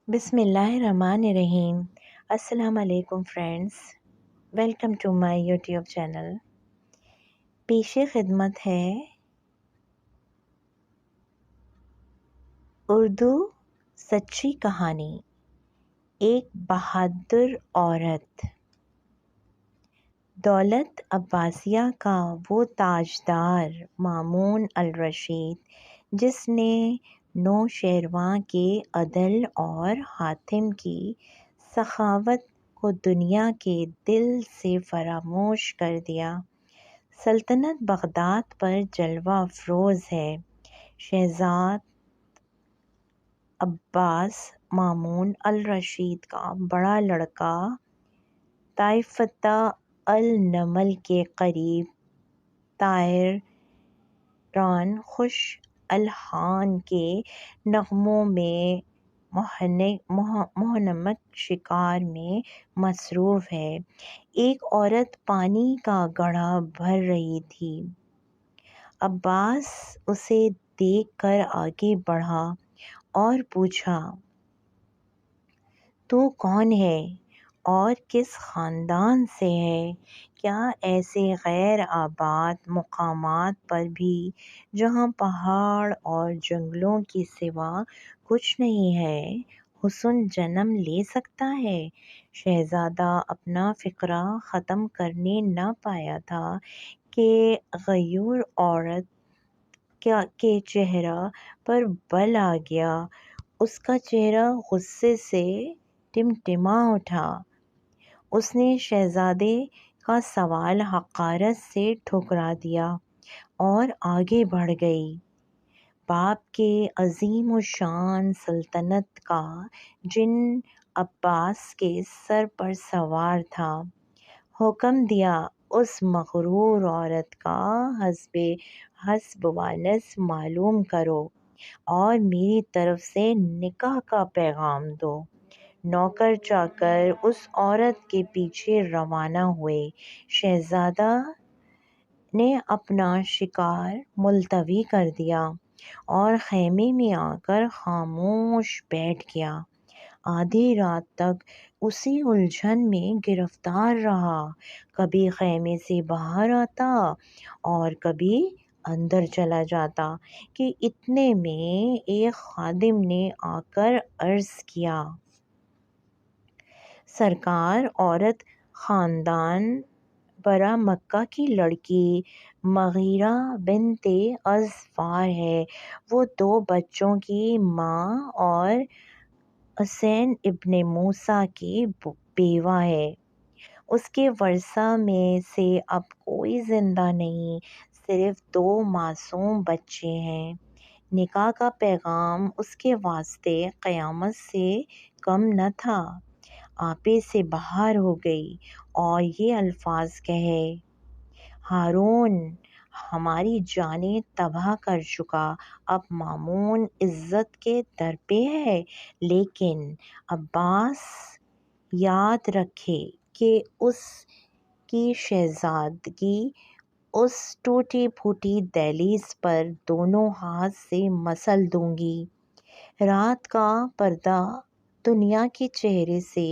بسم اللہ الرحمن الرحیم۔ السلام علیکم friends, welcome to my YouTube channel. پیش خدمت ہے اردو سچی کہانی، ایک بہادر عورت۔ دولت عباسیہ کا وہ تاجدار مامون الرشید جس نے نوشیروان کے عدل اور حاتم کی سخاوت کو دنیا کے دل سے فراموش کر دیا، سلطنت بغداد پر جلوہ افروز ہے۔ شہزاد عباس مامون الرشید کا بڑا لڑکا طائفہ النمل کے قریب طائران خوش الحان کے نغموں میں منہمک شکار میں مصروف ہے۔ ایک عورت پانی کا گھڑا بھر رہی تھی۔ عباس اسے دیکھ کر آگے بڑھا اور پوچھا، تو کون ہے اور کس خاندان سے ہے؟ کیا ایسے غیر آباد مقامات پر بھی جہاں پہاڑ اور جنگلوں کے سوا کچھ نہیں ہے، حسن جنم لے سکتا ہے؟ شہزادہ اپنا فقرہ ختم کرنے نہ پایا تھا کہ غیور عورت کے چہرہ پر بل آ گیا۔ اس کا چہرہ غصے سے ٹمٹما اٹھا۔ اس نے شہزادے کا سوال حقارت سے ٹھکرا دیا اور آگے بڑھ گئی۔ باپ کے عظیم الشان سلطنت کا جن عباس کے سر پر سوار تھا، حکم دیا، اس مغرور عورت کا حسب و نصب معلوم کرو اور میری طرف سے نکاح کا پیغام دو۔ نوکر چاکر اس عورت کے پیچھے روانہ ہوئے۔ شہزادہ نے اپنا شکار ملتوی کر دیا اور خیمے میں آ کر خاموش بیٹھ گیا۔ آدھی رات تک اسی الجھن میں گرفتار رہا، کبھی خیمے سے باہر آتا اور کبھی اندر چلا جاتا کہ اتنے میں ایک خادم نے آ کر عرض کیا، سرکار، عورت خاندان برا مکہ کی لڑکی مغیرہ بنت اظفار ہے۔ وہ 2 بچوں کی ماں اور حسین ابن موسیٰ کی بیوہ ہے۔ اس کے ورثہ میں سے اب کوئی زندہ نہیں، صرف 2 معصوم بچے ہیں۔ نکاح کا پیغام اس کے واسطے قیامت سے کم نہ تھا۔ آپے سے باہر ہو گئی اور یہ الفاظ کہے، ہارون ہماری جانیں تباہ کر چکا، اب مامون عزت کے در پہ ہے، لیکن عباس یاد رکھے کہ اس کی شہزادگی اس ٹوٹی پھوٹی دہلیز پر دونوں ہاتھ سے مسل دوں گی۔ رات کا پردہ دنیا کے چہرے سے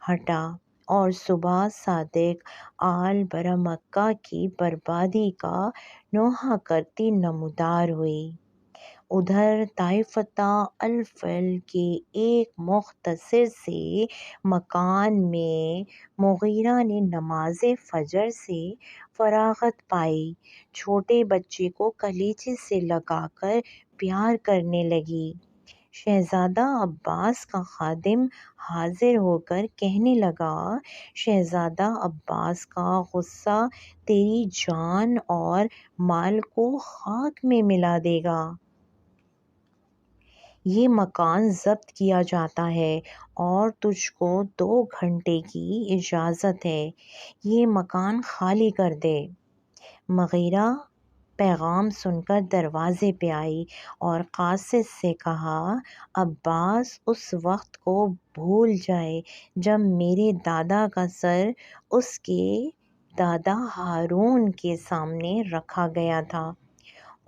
ہٹا اور صبح صادق آل بر مکہ کی بربادی کا نوحہ کرتی نمودار ہوئی۔ ادھر طائفہ الفیل کے ایک مختصر سے مکان میں مغیرہ نے نماز فجر سے فراغت پائی، چھوٹے بچے کو کلیجے سے لگا کر پیار کرنے لگی۔ شہزادہ عباس کا خادم حاضر ہو کر کہنے لگا، شہزادہ عباس کا غصہ تیری جان اور مال کو خاک میں ملا دے گا۔ یہ مکان ضبط کیا جاتا ہے اور تجھ کو 2 گھنٹے کی اجازت ہے، یہ مکان خالی کر دے۔ مغیرہ پیغام سن کر دروازے پہ آئی اور قاصد سے کہا، عباس اس وقت کو بھول جائے جب میرے دادا کا سر اس کے دادا ہارون کے سامنے رکھا گیا تھا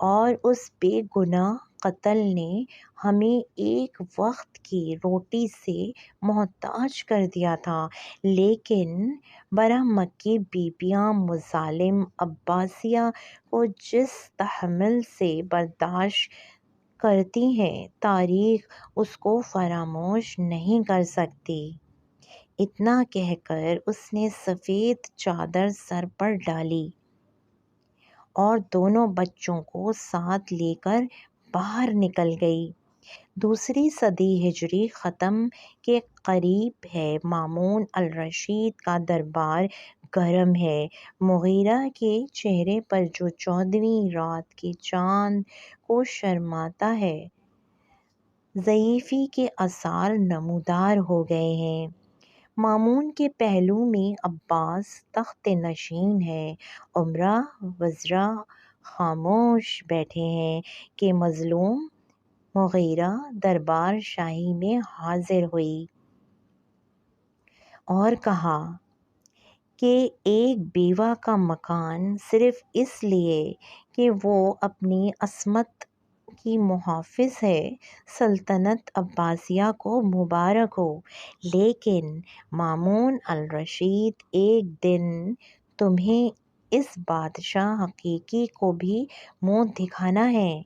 اور اس بے گناہ قتل نے ہمیں ایک وقت کی روٹی سے محتاج کر دیا تھا، لیکن برہ مکی بیبیاں مظالم عباسیہ کو جس تحمل سے برداشت کرتی ہیں، تاریخ اس کو فراموش نہیں کر سکتی۔ اتنا کہہ کر اس نے سفید چادر سر پر ڈالی اور دونوں بچوں کو ساتھ لے کر باہر نکل گئی۔ دوسری صدی ہجری ختم کے قریب ہے۔ مامون الرشید کا دربار گرم ہے۔ مغیرہ کے چہرے پر جو 14ویں رات کے چاند کو شرماتا ہے، ضعیفی کے آثار نمودار ہو گئے ہیں۔ مامون کے پہلو میں عباس تخت نشین ہے، امراء وزراء خاموش بیٹھے ہیں کہ مظلوم مغیرہ دربار شاہی میں حاضر ہوئی اور کہا کہ ایک بیوہ کا مکان صرف اس لیے کہ وہ اپنی عصمت کی محافظ ہے، سلطنت عباسیہ کو مبارک ہو، لیکن مامون الرشید ایک دن تمہیں اس بادشاہ حقیقی کو بھی منہ دکھانا ہے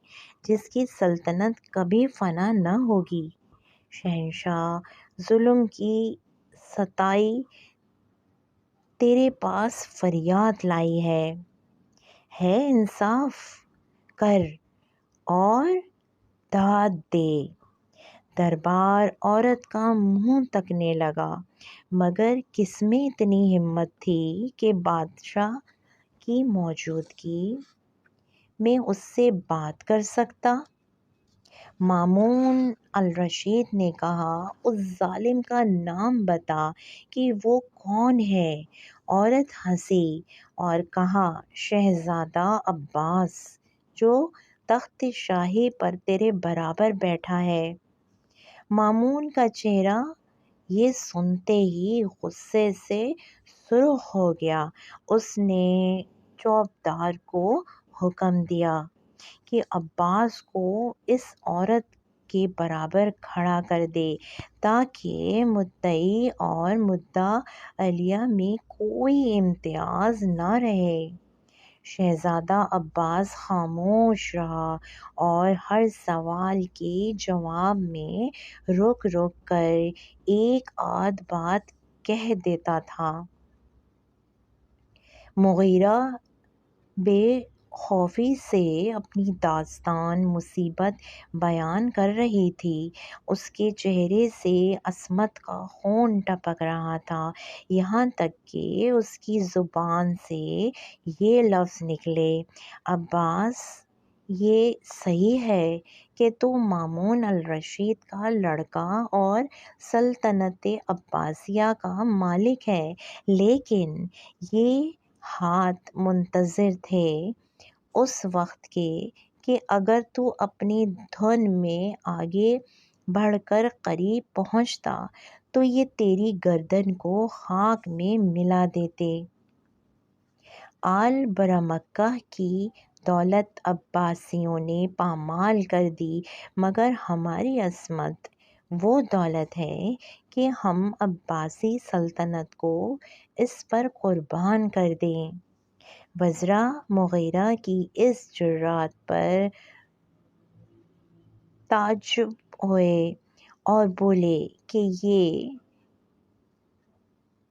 جس کی سلطنت کبھی فنا نہ ہوگی۔ شہنشاہ ظلم کی ستائی تیرے پاس فریاد لائی ہے انصاف کر اور داد دے۔ دربار عورت کا منہ تکنے لگا، مگر کس میں اتنی ہمت تھی کہ بادشاہ کی موجودگی میں اس سے بات کر سکتا؟ مامون الرشید نے کہا، اس ظالم کا نام بتا کہ وہ کون ہے۔ عورت ہنسی اور کہا، شہزادہ عباس، جو تخت شاہی پر تیرے برابر بیٹھا ہے۔ مامون کا چہرہ یہ سنتے ہی غصے سے سرخ ہو گیا۔ اس نے چوبدار کو حکم دیا کہ عباس کو اس عورت کے برابر کھڑا کر دے تاکہ مدعی اور مدعا علیہ میں کوئی امتیاز نہ رہے۔ شہزادہ عباس خاموش رہا اور ہر سوال کے جواب میں رک رک کر ایک آدھ بات کہہ دیتا تھا۔ مغیرہ بے خوفی سے اپنی داستان مصیبت بیان کر رہی تھی۔ اس کے چہرے سے عصمت کا خون ٹپک رہا تھا، یہاں تک کہ اس کی زبان سے یہ لفظ نکلے، عباس، یہ صحیح ہے کہ تو مامون الرشید کا لڑکا اور سلطنت عباسیہ کا مالک ہے، لیکن یہ ہاتھ منتظر تھے اس وقت کے کہ اگر تو اپنی دھن میں آگے بڑھ کر قریب پہنچتا تو یہ تیری گردن کو خاک میں ملا دیتے۔ آل برہ مکہ کی دولت عباسیوں نے پامال کر دی، مگر ہماری عصمت وہ دولت ہے کہ ہم عباسی سلطنت کو اس پر قربان کر دیں۔ وزراء مغیرہ کی اس جرات پر تعجب ہوئے اور بولے کہ یہ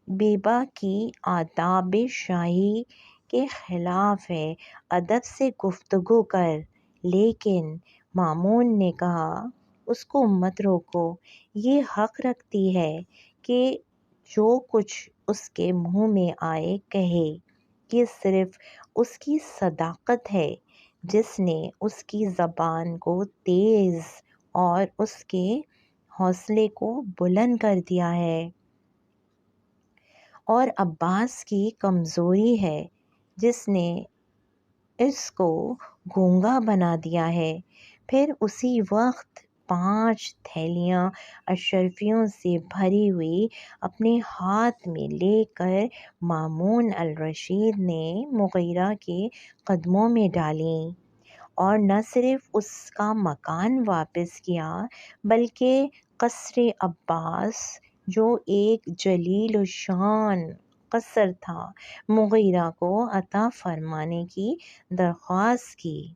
بیبہ کی آداب شاہی کے خلاف ہے، ادب سے گفتگو کر۔ لیکن مامون نے کہا، اس کو مت روکو، یہ حق رکھتی ہے کہ جو کچھ اس کے منہ میں آئے کہے۔ یہ صرف اس کی صداقت ہے جس نے اس کی زبان کو تیز اور اس کے حوصلے کو بلند کر دیا ہے، اور عباس کی کمزوری ہے جس نے اس کو گونگا بنا دیا ہے۔ پھر اسی وقت 5 تھیلیاں اشرفیوں سے بھری ہوئی اپنے ہاتھ میں لے کر مامون الرشید نے مغیرہ کے قدموں میں ڈالیں اور نہ صرف اس کا مکان واپس کیا بلکہ قصر عباس جو ایک جلیل الشان قصر تھا، مغیرہ کو عطا فرمانے کی درخواست کی۔